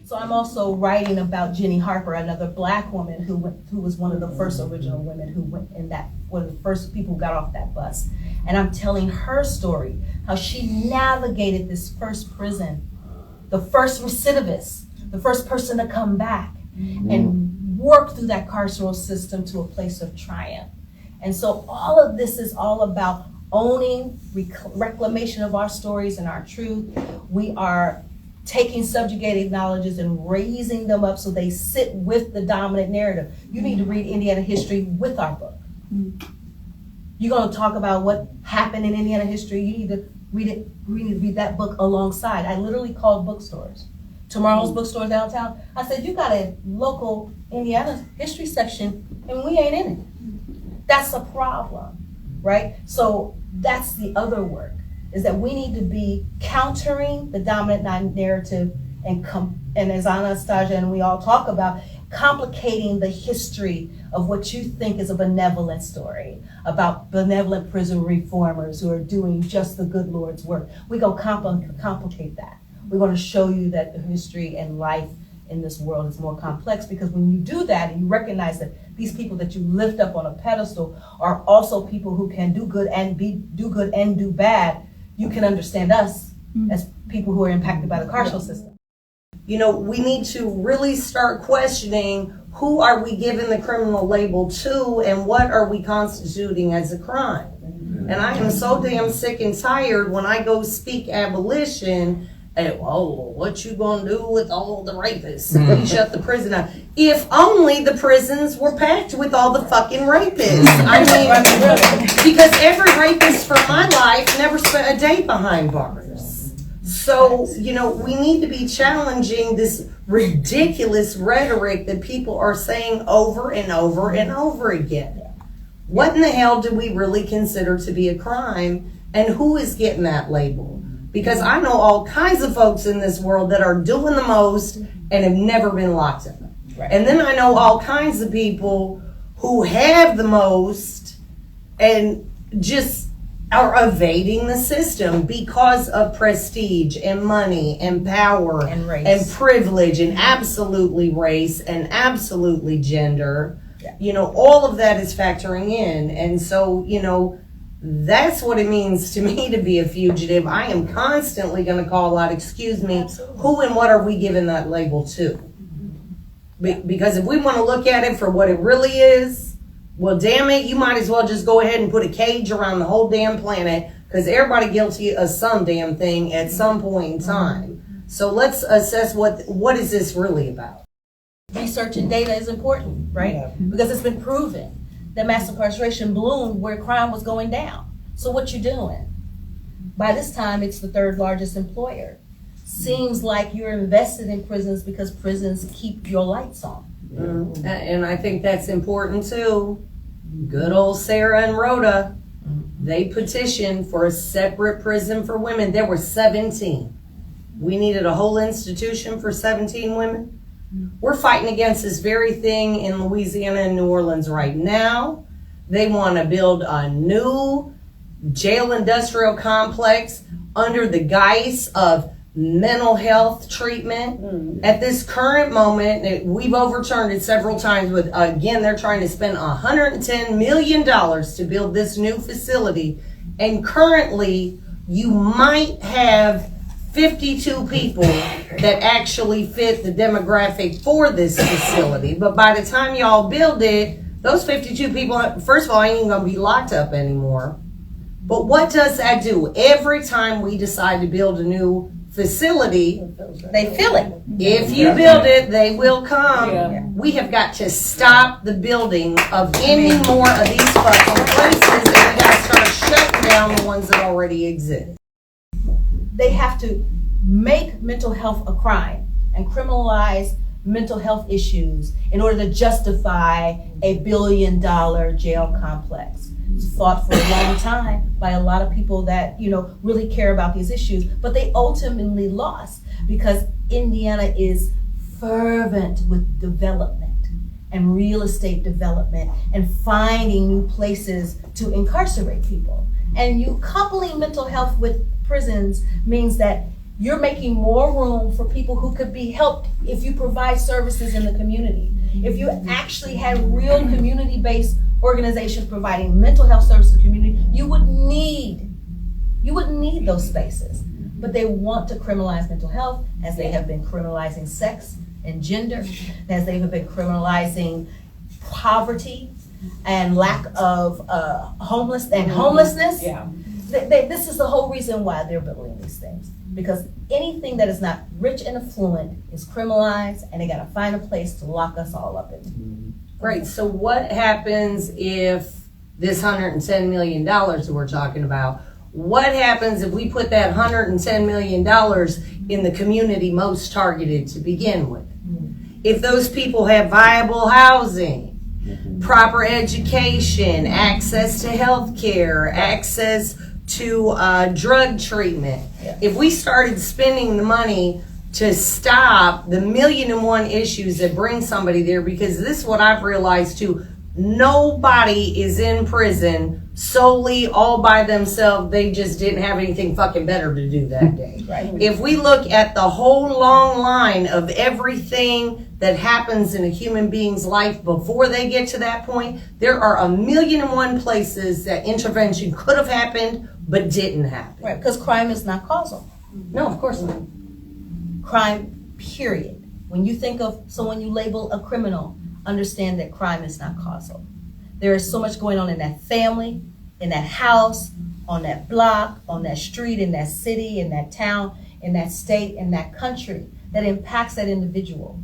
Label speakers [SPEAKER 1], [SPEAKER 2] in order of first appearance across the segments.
[SPEAKER 1] So I'm also writing about Jenny Harper, another Black woman who was one of the first original women who went in that, one of the first people who got off that bus. And I'm telling her story, how she navigated this first prison, the first recidivist, the first person to come back and work through that carceral system to a place of triumph. And so all of this is all about owning reclamation of our stories and our truth. We are taking subjugated knowledges and raising them up so they sit with the dominant narrative. You need to read Indiana history with our book. You're going to talk about what happened in Indiana history. You need to read it. We need to read that book alongside. I literally called bookstores. Tomorrow's bookstore downtown. I said, you got a local Indiana history section and we ain't in it. That's a problem, right? So that's the other work, is that we need to be countering the dominant narrative and as Anastazia and we all talk about, complicating the history of what you think is a benevolent story about benevolent prison reformers who are doing just the good Lord's work. We go complicate that. We're going to show you that the history and life in this world is more complex, because when you do that and you recognize that these people that you lift up on a pedestal are also people who can do good and do bad, you can understand us as people who are impacted by the carceral system.
[SPEAKER 2] You know, we need to really start questioning, who are we giving the criminal label to and what are we constituting as a crime? And I am so damn sick and tired when I go speak abolition and, oh, what you gonna do with all the rapists? We shut the prison down. If only the prisons were packed with all the fucking rapists. I mean, because every rapist for my life never spent a day behind bars. So, you know, we need to be challenging this ridiculous rhetoric that people are saying over and over and over again. What in the hell do we really consider to be a crime, and who is getting that label? Because I know all kinds of folks in this world that are doing the most and have never been locked up. Right. And then I know all kinds of people who have the most and just are evading the system because of prestige and money and power
[SPEAKER 1] and race
[SPEAKER 2] and privilege and absolutely race and absolutely gender. Yeah. You know, all of that is factoring in. And so, you know, that's what it means to me to be a fugitive. I am constantly going to call out, excuse me, absolutely, who and what are we giving that label to? Because if we want to look at it for what it really is, well, damn it, you might as well just go ahead and put a cage around the whole damn planet, because everybody guilty of some damn thing at some point in time. So let's assess what is this really about.
[SPEAKER 1] Research and data is important, right? Yeah. Because it's been proven that mass incarceration bloomed where crime was going down. So what you doing? By this time, it's the third largest employer. Seems like you're invested in prisons because prisons keep your lights on.
[SPEAKER 2] And I think that's important too. Good old Sarah and Rhoda, they petitioned for a separate prison for women. There were 17. We needed a whole institution for 17 women. We're fighting against this very thing in Louisiana and New Orleans right now. They want to build a new jail industrial complex under the guise of mental health treatment. At this current moment, we've overturned it several times, but again, they're trying to spend $110 million to build this new facility. And currently, you might have 52 people that actually fit the demographic for this facility. But by the time y'all build it, those 52 people, first of all, ain't even gonna be locked up anymore. But what does that do? Every time we decide to build a new facility,
[SPEAKER 1] they fill it.
[SPEAKER 2] If you build it, they will come. Yeah. We have got to stop the building of any more of these fucking places, and we gotta start shutting down the ones that already exist.
[SPEAKER 1] They have to make mental health a crime and criminalize mental health issues in order to justify a $1 billion jail complex. It's fought for a long time by a lot of people that, you know, really care about these issues, but they ultimately lost because Indiana is fervent with development and real estate development and finding new places to incarcerate people. And you coupling mental health with prisons means that you're making more room for people who could be helped if you provide services in the community. If you actually had real community-based organizations providing mental health services to the community, you wouldn't need those spaces. But they want to criminalize mental health, as they have been criminalizing sex and gender, as they have been criminalizing poverty and lack of homelessness.
[SPEAKER 3] Yeah.
[SPEAKER 1] This is the whole reason why they're building these things. Because anything that is not rich and affluent is criminalized, and they gotta find a place to lock us all up in.
[SPEAKER 2] Right, so what happens if this $110 million that we're talking about, what happens if we put that $110 million in the community most targeted to begin with? If those people have viable housing, proper education, access to health care, access to drug treatment.
[SPEAKER 1] Yeah.
[SPEAKER 2] If we started spending the money to stop the 1,000,001 issues that bring somebody there, because this is what I've realized too, nobody is in prison solely all by themselves. They just didn't have anything fucking better to do that day.
[SPEAKER 1] Right.
[SPEAKER 2] If we look at the whole long line of everything that happens in a human being's life before they get to that point, there are 1,000,001 places that intervention could have happened but didn't happen.
[SPEAKER 1] Right, because crime is not causal.
[SPEAKER 2] No, of course not.
[SPEAKER 1] Crime, period. When you think of someone you label a criminal, understand that crime is not causal. There is so much going on in that family, in that house, on that block, on that street, in that city, in that town, in that state, in that country that impacts that individual.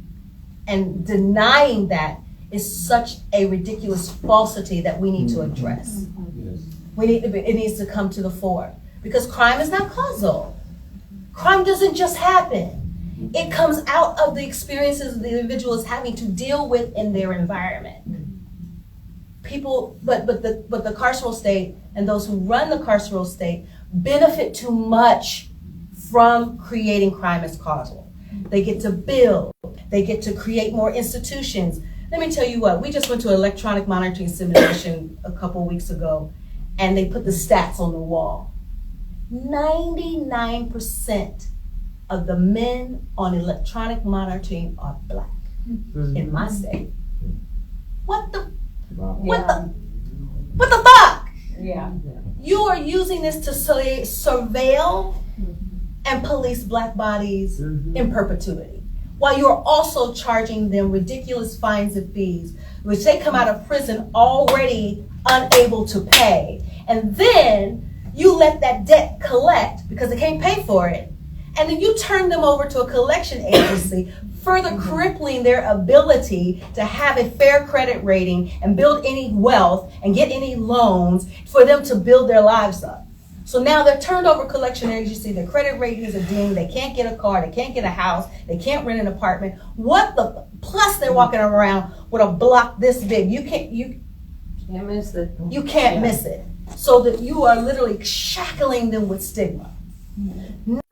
[SPEAKER 1] And denying that is such a ridiculous falsity that we need to address. It needs to come to the fore, because crime is not causal. Crime doesn't just happen. It comes out of the experiences the individual is having to deal with in their environment. People, but the carceral state and those who run the carceral state benefit too much from creating crime as causal. They get to build, they get to create more institutions. Let me tell you what, we just went to an electronic monitoring simulation a couple weeks ago, and they put the stats on the wall. 99% of the men on electronic monitoring are Black in my state. What the fuck?
[SPEAKER 3] Yeah.
[SPEAKER 1] You are using this to surveil and police Black bodies in perpetuity, while you're also charging them ridiculous fines and fees, which they come out of prison already unable to pay. And then you let that debt collect because they can't pay for it. And then you turn them over to a collection agency, further crippling their ability to have a fair credit rating and build any wealth and get any loans for them to build their lives up. So now they're turned over collection agency, their credit ratings are dinged, they can't get a car, they can't get a house, they can't rent an apartment. Plus they're walking around with a block this big. You can't miss it. You can't miss it. So that you are literally shackling them with stigma.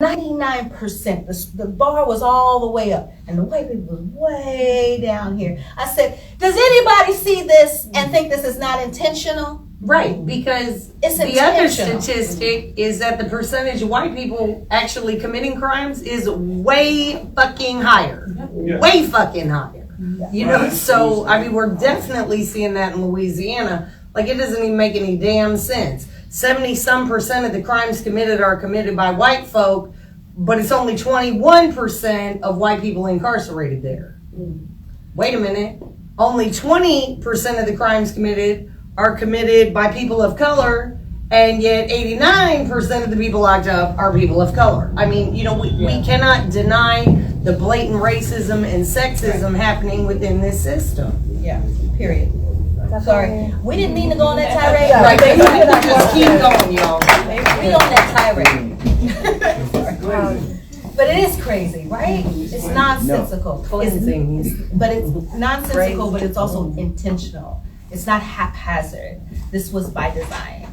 [SPEAKER 1] 99%, the bar was all the way up and the white people was way down here. I said, does anybody see this and think this is not intentional?
[SPEAKER 2] Right, because
[SPEAKER 1] It's
[SPEAKER 2] the other
[SPEAKER 1] intentional.
[SPEAKER 2] statistic is that the percentage of white people actually committing crimes is way fucking higher.
[SPEAKER 4] Yeah.
[SPEAKER 2] Way fucking higher. You know, so, I mean, we're definitely seeing that in Louisiana. Like, it doesn't even make any damn sense. 70-some% of the crimes committed are committed by white folk, but it's only 21% of white people incarcerated there. Wait a minute. Only 20% of the crimes committed are committed by people of color, and yet 89% of the people locked up are people of color. I mean, you know, we cannot deny the blatant racism and sexism happening within this system.
[SPEAKER 1] Yeah, period. Sorry, we didn't mean to go on that tirade.
[SPEAKER 2] Right, just keep going, y'all.
[SPEAKER 1] We on that tirade. But it is crazy, right? It's nonsensical. But it's nonsensical, but it's also intentional. It's not haphazard. This was by design.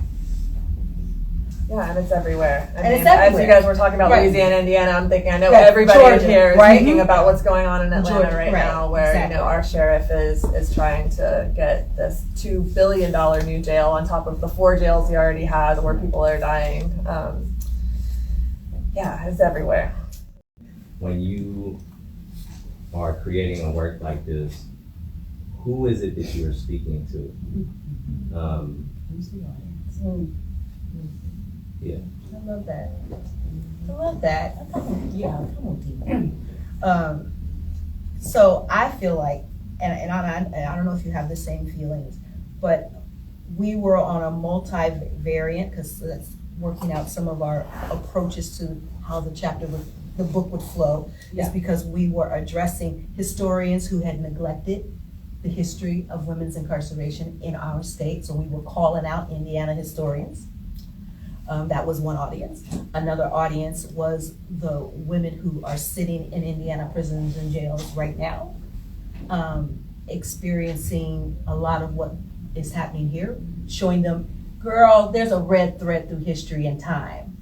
[SPEAKER 3] Yeah, and it's everywhere.
[SPEAKER 1] And it's everywhere.
[SPEAKER 3] As you guys were talking about
[SPEAKER 1] Right.
[SPEAKER 3] Louisiana, Indiana, I'm thinking, I know
[SPEAKER 1] Right.
[SPEAKER 3] everybody
[SPEAKER 1] Georgia,
[SPEAKER 3] in here is
[SPEAKER 1] right?
[SPEAKER 3] thinking about what's going on in Atlanta
[SPEAKER 1] Georgia,
[SPEAKER 3] right
[SPEAKER 1] right.
[SPEAKER 3] now, where
[SPEAKER 1] Exactly.
[SPEAKER 3] you know our sheriff is trying to get this $2 billion new jail on top of the 4 jails he already has, where people are dying. Yeah, it's everywhere.
[SPEAKER 4] When you are creating a work like this, who is it that you're speaking to? Yeah.
[SPEAKER 1] I love that. I love that. Yeah, come on, Dee. So I feel like, and I don't know if you have the same feelings, but we were on a multivariant, because that's working out some of our approaches to how the book would flow, is because we were addressing historians who had neglected the history of women's incarceration in our state. So we were calling out Indiana historians. That was one audience. Another audience was the women who are sitting in Indiana prisons and jails right now, experiencing a lot of what is happening here, showing them, girl, there's a red thread through history and time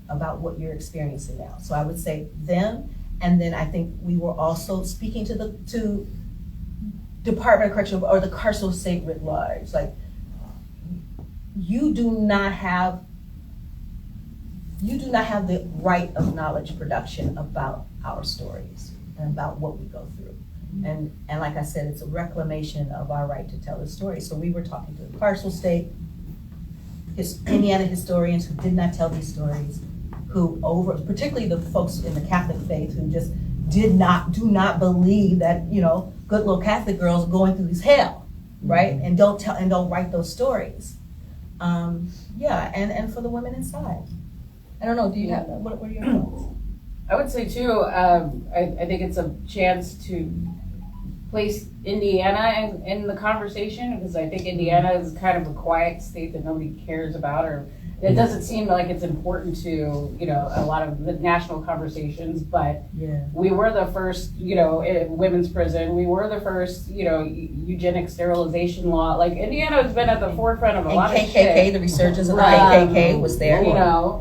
[SPEAKER 1] about what you're experiencing now. So I would say them, and then I think we were also speaking to Department of Corrections or the carceral state writ large. Like, you do not have the right of knowledge production about our stories and about what we go through. And like I said, it's a reclamation of our right to tell the story. So we were talking to the carceral state, Indiana historians who did not tell these stories, particularly the folks in the Catholic faith who just do not believe that, good little Catholic girls are going through this hell, right? And don't write those stories. And for the women inside. I don't know, do you have, what are your thoughts?
[SPEAKER 5] I would say too, I think it's a chance to place Indiana in the conversation, because I think Indiana is kind of a quiet state that nobody cares about, or it doesn't seem like it's important to, a lot of the national conversations, but we were the first, women's prison. We were the first, eugenic sterilization law. Like, Indiana has been at the forefront of a lot of shit.
[SPEAKER 1] KKK, the resurgence of the KKK was there.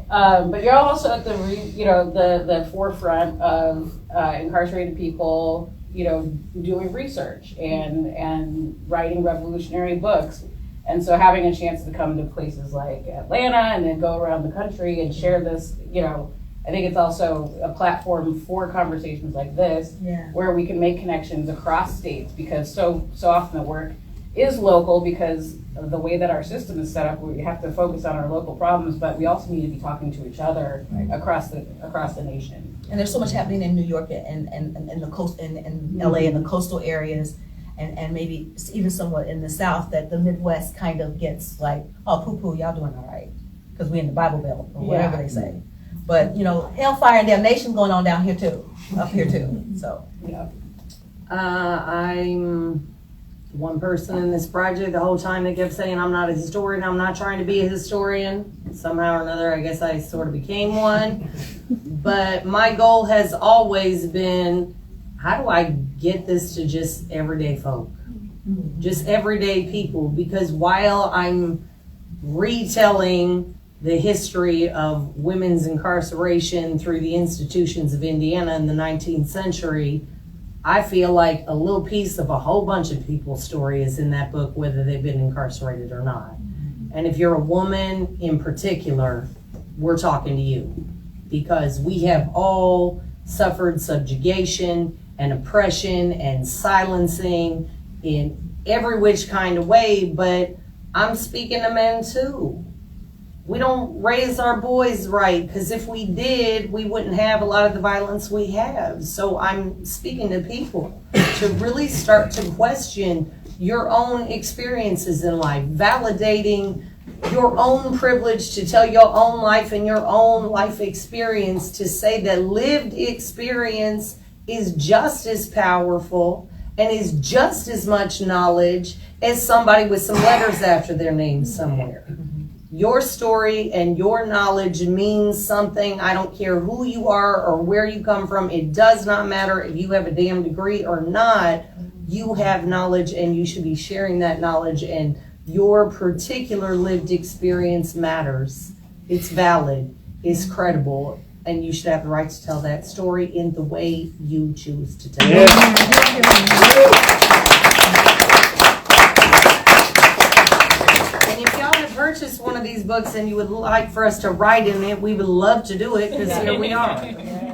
[SPEAKER 5] But you're also at the forefront of incarcerated people, doing research and writing revolutionary books. And so having a chance to come to places like Atlanta and then go around the country and share this, I think it's also a platform for conversations like this, where we can make connections across states, because so often the work is local because of the way that our system is set up. We have to focus on our local problems, but we also need to be talking to each other across the nation.
[SPEAKER 1] And there's so much happening in New York and the coast and LA and the coastal areas. And maybe even somewhat in the South, that the Midwest kind of gets like, oh, poo-poo, y'all doing all right, because we in the Bible Belt, or whatever they say. But, hellfire and damnation going on down here too, up here too, so.
[SPEAKER 2] I'm one person in this project the whole time that kept saying I'm not a historian, I'm not trying to be a historian. Somehow or another, I guess I sort of became one. But my goal has always been, how do I get this to just everyday folk, just everyday people? Because while I'm retelling the history of women's incarceration through the institutions of Indiana in the 19th century, I feel like a little piece of a whole bunch of people's story is in that book, whether they've been incarcerated or not. And if you're a woman in particular, we're talking to you, because we have all suffered subjugation and oppression and silencing in every which kind of way. But I'm speaking to men too. We don't raise our boys right, because if we did, we wouldn't have a lot of the violence we have. So I'm speaking to people to really start to question your own experiences in life, validating your own privilege to tell your own life and your own life experience, to say that lived experience is just as powerful and is just as much knowledge as somebody with some letters after their name somewhere. Your story and your knowledge means something. I don't care who you are or where you come from. It does not matter if you have a damn degree or not. You have knowledge, and you should be sharing that knowledge, and your particular lived experience matters. It's valid, it's credible, and you should have the right to tell that story in the way you choose to tell it. And if y'all have heard purchased one of these books and you would like for us to write in it, we would love to do it, because here we are.